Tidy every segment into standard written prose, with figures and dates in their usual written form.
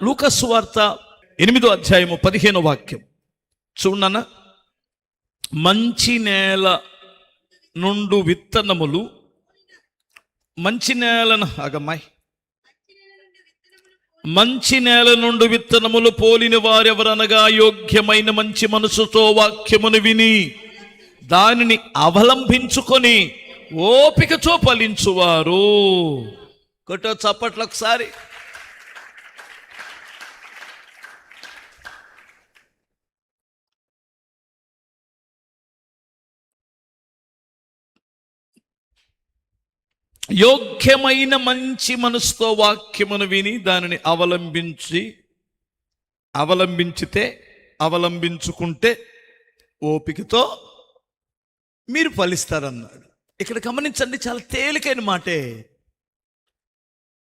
లూకా సువార్త 8వ అధ్యాయము 15వ వాక్యం చూడన్న. మంచి నేల నుండు విత్తనములు మంచి నేలను అగమ్మాయి మంచి నేల నుండి విత్తనములు పోలిన వారెవరనగా యోగ్యమైన మంచి మనసుతో వాక్యమును విని దానిని అవలంబించుకొని ఓపికతో ఫలించువారు. కొట్టో చప్పట్లు ఒకసారి. యోగ్యమైన మంచి మనసుతో వాక్యమును విని దానిని అవలంబించుకుంటే ఓపికతో మీరు ఫలిస్తారన్నాడు. ఇక్కడ గమనించండి, చాలా తేలికైన మాటే.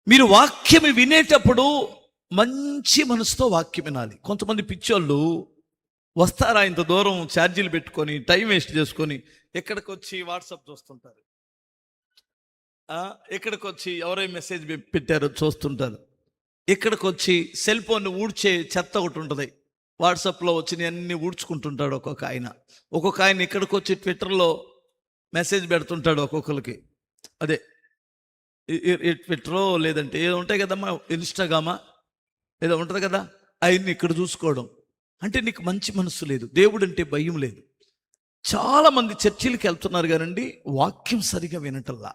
మీరు వాక్యం వినేటప్పుడు మంచి మనసుతో వాక్యం వినాలి. కొంతమంది పిచ్చోళ్ళు వస్తారా ఇంత దూరం ఛార్జీలు పెట్టుకొని టైం వేస్ట్ చేసుకొని ఎక్కడికి వచ్చి వాట్సాప్ చూస్తుంటారు, ఇక్కడికి వచ్చి ఎవరో మెసేజ్ పెట్టారో చూస్తుంటారు, ఇక్కడికి వచ్చి సెల్ ఫోన్ ఊడ్చే చెత్త ఒకటి ఉంటుంది, వాట్సాప్లో వచ్చిన అన్ని ఊడ్చుకుంటుంటాడు ఒక్కొక్క ఆయన ఇక్కడికి వచ్చి ట్విట్టర్లో మెసేజ్ పెడుతుంటాడు ఒక్కొక్కరికి. అదే ట్విట్టరో లేదంటే ఏదో ఉంటాయి కదమ్మా, ఇన్స్టాగ్రామా ఏదో ఉంటుంది కదా, అవన్నీ ఇక్కడ చూసుకోవడం. అంటే నీకు మంచి మనసు లేదు, దేవుడు అంటే భయం లేదు. చాలామంది చర్చిలకి వెళ్తున్నారు కానండి వాక్యం సరిగా వినటల్లా.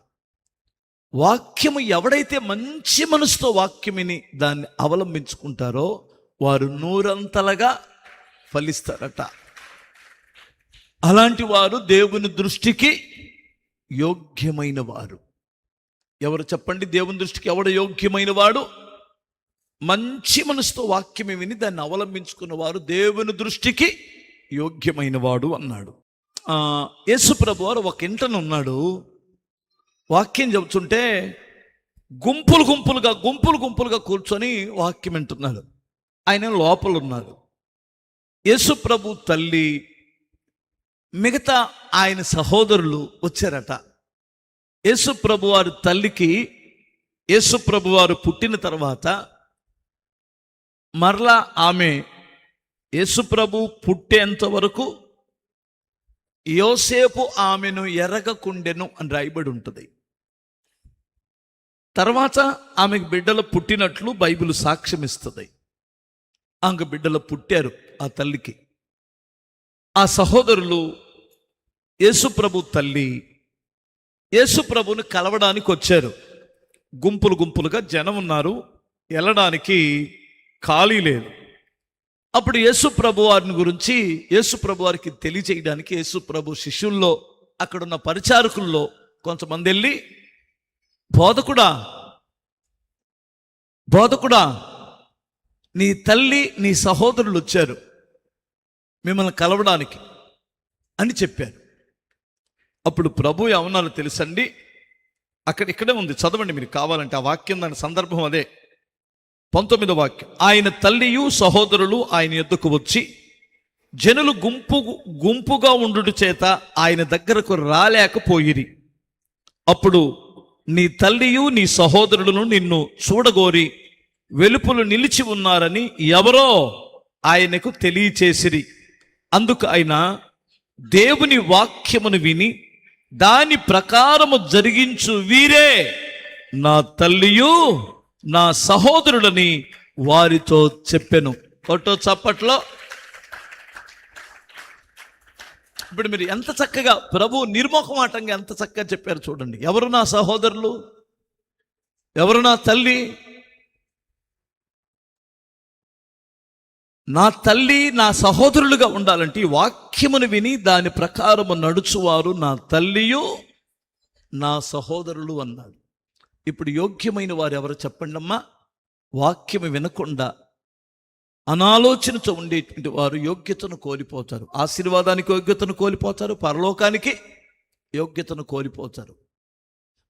వాక్యము ఎవడైతే మంచి మనసుతో వాక్యం విని దాన్ని అవలంబించుకుంటారో వారు నూరంతలుగా ఫలిస్తారట. అలాంటి వారు దేవుని దృష్టికి యోగ్యమైన వారు. ఎవరు చెప్పండి, దేవుని దృష్టికి ఎవడు యోగ్యమైన వాడు? మంచి మనసుతో వాక్యం విని దాన్ని అవలంబించుకున్న వారు దేవుని దృష్టికి యోగ్యమైన వాడు అన్నాడు. యేసు ప్రభు వారు ఒక ఇంటను ఉన్నాడు, వాక్యం చెబుతుంటే గుంపులు గుంపులుగా కూర్చొని వాక్యం వింటున్నాడు. ఆయన లోపల ఉన్నారు. యేసు ప్రభు తల్లి మిగతా ఆయన సహోదరులు వచ్చారట. యేసు ప్రభు వారి తల్లికి యేసు ప్రభు వారు పుట్టిన తర్వాత మరలా ఆమె యేసు ప్రభు పుట్టేంత వరకు యోసేపు ఆమెను ఎరగకుండెను అని రాయబడి ఉంటుంది. తర్వాత ఆమెకు బిడ్డలు పుట్టినట్లు బైబిల్ సాక్ష్యం ఇస్తుంది. ఆమె బిడ్డలు పుట్టారు ఆ తల్లికి. ఆ సహోదరులు యేసుప్రభు తల్లి యేసుప్రభుని కలవడానికి వచ్చారు. గుంపులుగా జనం ఉన్నారు, వెళ్ళడానికి ఖాళీ లేదు. అప్పుడు యేసుప్రభు వారిని గురించి యేసుప్రభు వారికి తెలియచేయడానికి యేసుప్రభు శిష్యుల్లో అక్కడున్న పరిచారకుల్లో కొంతమంది వెళ్ళి, బోధకుడా నీ తల్లి నీ సహోదరులు వచ్చారు మిమ్మల్ని కలవడానికి అని చెప్పారు. అప్పుడు ప్రభు ఏమన్నారో తెలుసండి, ఇక్కడే ఉంది, చదవండి మీరు కావాలంటే ఆ వాక్యం, దాని సందర్భం అదే. 19వ వాక్యం. ఆయన తల్లియు సహోదరులు ఆయన యొద్దకు వచ్చి జనులు గుంపుగా ఉండుట చేత ఆయన దగ్గరకు రాలేకపోయిరి. అప్పుడు నీ తల్లియు నీ సహోదరులను నిన్ను చూడగోరి వెలుపులు నిలిచి ఉన్నారని ఎవరో ఆయనకు తెలియచేసిరి. అందుకు ఆయన, దేవుని వాక్యమును విని దాని ప్రకారము జరిగించు వీరే నా తల్లియు నా సహోదరులని వారితో చెప్పెను. కొట్టో చప్పట్లో. ఇప్పుడు మీరు ఎంత చక్కగా ప్రభు నిర్మోహమాటంగా ఎంత చక్కగా చెప్పారు చూడండి. ఎవరు నా సహోదరులు, ఎవరు నా తల్లి? నా తల్లి నా సహోదరులుగా ఉండాలంటే ఈ వాక్యమును విని దాని ప్రకారము నడుచువారు నా తల్లియు నా సహోదరులు అన్నాడు. ఇప్పుడు యోగ్యమైన వారు ఎవరు చెప్పండి అమ్మా? వాక్యము వినకుండా అనాలోచనతో ఉండేటువంటి వారు యోగ్యతను కోల్పోతారు. ఆశీర్వాదానికి యోగ్యతను కోల్పోతారు, పరలోకానికి యోగ్యతను కోల్పోతారు.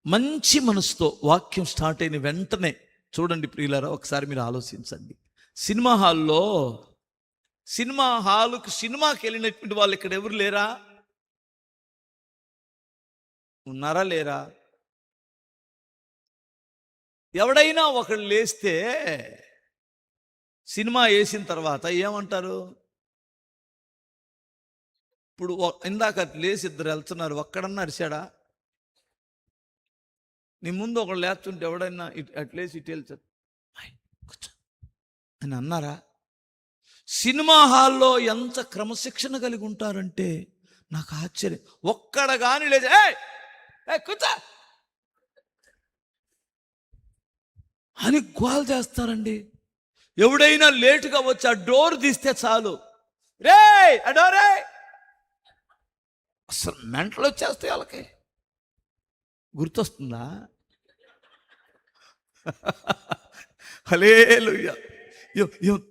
మంచి మనసుతో వాక్యం స్టార్ట్ అయిన వెంటనే చూడండి ప్రియులారా, ఒకసారి మీరు ఆలోచించండి. సినిమా సినిమాకి వెళ్ళినటువంటి వాళ్ళు ఇక్కడ ఎవరు లేరా? ఉన్నారా లేరా? ఎవడైనా ఒకళ్ళు లేస్తే సినిమా వేసిన తర్వాత ఏమంటారు? ఇప్పుడు ఇందాక లేచి ఇద్దరు వెళ్తున్నారు, ఒక్కడన్నా అరిశాడా? నీ ముందు ఒకళ్ళు లేస్తుంటే ఎవడైనా అట్లేసి ఇటు వెళ్తారు కూర్చో అని అన్నారా? సినిమా హాల్లో ఎంత క్రమశిక్షణ కలిగి ఉంటారంటే నాకు ఆశ్చర్యం. ఒక్కడ కానీ లేదు, కూర్చో అని గోల్ చేస్తారండి. ఎవడైనా లేటుగా వచ్చి ఆ డోర్ తీస్తే చాలు, రే ఆ డోరే, అసలు మెంటలు వచ్చేస్తాయి వాళ్ళకి. గుర్తొస్తుందా? హల్లెలూయా.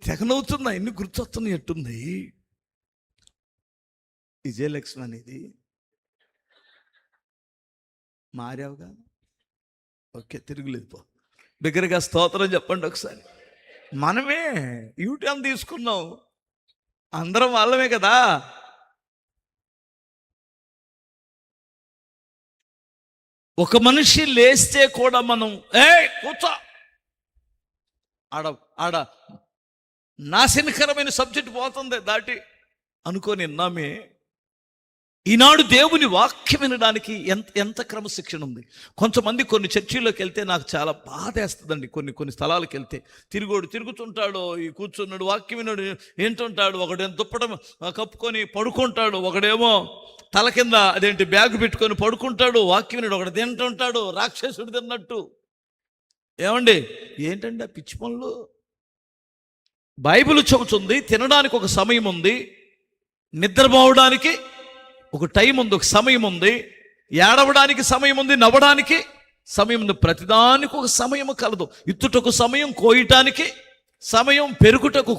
తెగనవుతున్నా, ఎన్ని గుర్తొస్తున్నాయి ఎట్టుంది. విజయలక్ష్మి అనేది మారావుగా. ఓకే, తిరుగులేదు పో. దగ్గరగా స్తోత్రం చెప్పండి ఒకసారి. మనమే యూటర్న్ తీసుకున్నాం, అందరం వాళ్ళమే కదా. ఒక మనిషి లేస్తే కూడా మనం కూర్చో, ఆడ ఆడ నాశనకరమైన సబ్జెక్ట్ పోతుంది దాటి అనుకొని విన్నామే. ఈనాడు దేవుని వాక్యం వినడానికి ఎంత క్రమశిక్షణ ఉంది. కొంతమంది కొన్ని చర్చిల్లోకి వెళ్తే నాకు చాలా బాధ వేస్తుందండి. కొన్ని స్థలాలకు వెళ్తే తిరుగుతుంటాడు, ఈ కూర్చున్నాడు, వాక్యం విన్నాడు ఏంటుంటాడు. ఒకడేమో దుప్పటం కప్పుకొని పడుకుంటాడు, ఒకడేమో తల కింద అదేంటి బ్యాగ్ పెట్టుకొని పడుకుంటాడు, వాక్యం విన్నాడు. ఒకడు తింటుంటాడు రాక్షసుడు తిన్నట్టు. ఏమండి ఏంటండి ఆ పిచ్చి పనులు? బైబిల్ చెబుతుంది తినడానికి ఒక సమయం ఉంది, నిద్రపోవడానికి ఒక టైం ఉంది, ఒక సమయం ఉంది, ఏడవడానికి సమయం ఉంది, నవ్వడానికి సమయం ఉంది. ప్రతిదానికి ఒక సమయం కలదు. ఇత్తుటకు సమయం, కోయటానికి సమయం, పెరుగుటకు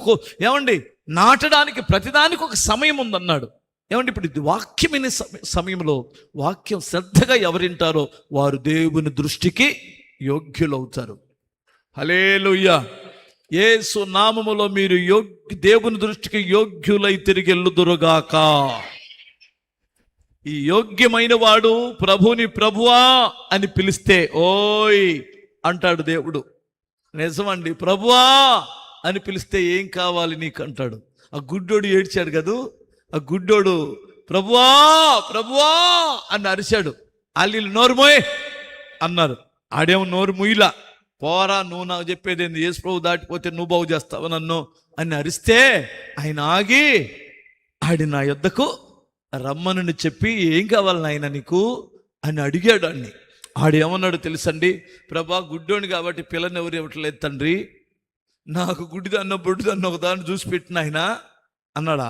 ఏమండి నాటడానికి ప్రతిదానికి ఒక సమయం ఉందన్నాడు. ఏమండి ఇప్పుడు ఇది వాక్యం వినే సమయంలో వాక్యం శ్రద్ధగా ఎవరింటారో వారు దేవుని దృష్టికి యోగ్యులవుతారు. హల్లెలూయా. యేసు నామములో మీరు దేవుని దృష్టికి యోగ్యులై తిరిగెల్లుదురుగాక. ఈ యోగ్యమైన వాడు ప్రభుని ప్రభువా అని పిలిస్తే ఓయ్ అంటాడు దేవుడు. నిజమండి, ప్రభువా అని పిలిస్తే ఏం కావాలి నీకు అంటాడు. ఆ గుడ్డోడు ఏడ్చాడు కదూ, ఆ గుడ్డోడు ప్రభువా ప్రభువా అని అరిచాడు. అల్లీలు నోరుమోయ్ అన్నారు, ఆడేమో నోరు ముయ్యలా. పోరా, నువ్వు నాకు చెప్పేది ఏంది, యేసు ప్రభు దాటిపోతే నువ్వు బాగు చేస్తావు నన్ను అని అరిస్తే ఆయన ఆగి ఆడి నా యొద్దకు రమ్మనని చెప్పి ఏం కావాలి నాయన నీకు అని అడిగాడు. అన్ని ఆడేమన్నాడు తెలుసండి? ప్రభా గుడ్డోని కాబట్టి పిల్లని ఎవరు ఇవ్వట్లేదు తండ్రి, నాకు గుడ్డిదన్న బొడ్డిదన్న ఒక దాన్ని చూసి పెట్టిన ఆయన అన్నాడా?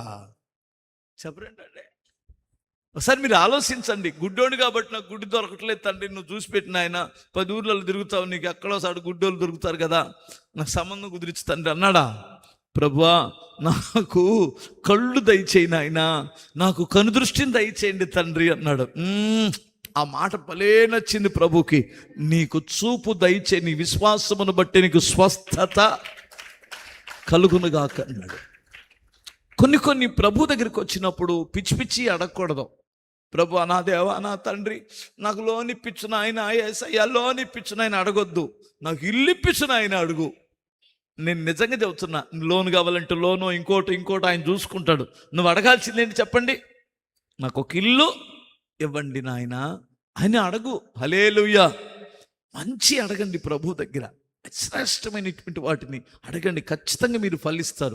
చెప్పరండి అండి. ఒకసారి మీరు ఆలోచించండి. గుడ్డోని కాబట్టి నాకు గుడ్డి దొరకట్లేదు తండ్రి, నువ్వు చూసి పెట్టిన ఆయన, 10 ఊర్లలో తిరుగుతావు, నీకు ఎక్కడోసారి గుడ్డోళ్ళు దొరుకుతారు కదా, నాకు సంబంధం కుదిరించి తండ్రి అన్నాడా? ప్రభువా నాకు కళ్ళు దయచేయి నాయన, నాకు కనుదృష్టిని దయచేయండి తండ్రి అన్నాడు. ఆ మాట భలే నచ్చింది ప్రభుకి. నీకు చూపు దయచే, నీ విశ్వాసమును బట్టి నీకు స్వస్థత కలుగునుగాక అన్నాడు. కొన్ని ప్రభు దగ్గరికి వచ్చినప్పుడు పిచ్చి పిచ్చి అడగకూడదు. ప్రభు నా దేవా నా తండ్రి నాకు లోన్ ఇప్పించిన ఆయన, ఏసయ్యా లోన్ ఇప్పించిన ఆయన అడగొద్దు, నాకు ఇల్లు ఇప్పించిన ఆయన అడుగు. నేను నిజంగా చెబుతున్నా, లోన్ కావాలంటే లోను ఇంకోటి ఆయన చూసుకుంటాడు. నువ్వు అడగాల్సింది ఏంటి చెప్పండి? నాకు ఒక ఇల్లు ఇవ్వండి నాయన అని అడుగు. హల్లెలూయా. మంచి అడగండి ప్రభు దగ్గర, శ్రేష్టమైనటువంటి వాటిని అడగండి, ఖచ్చితంగా మీరు ఫలిస్తారు.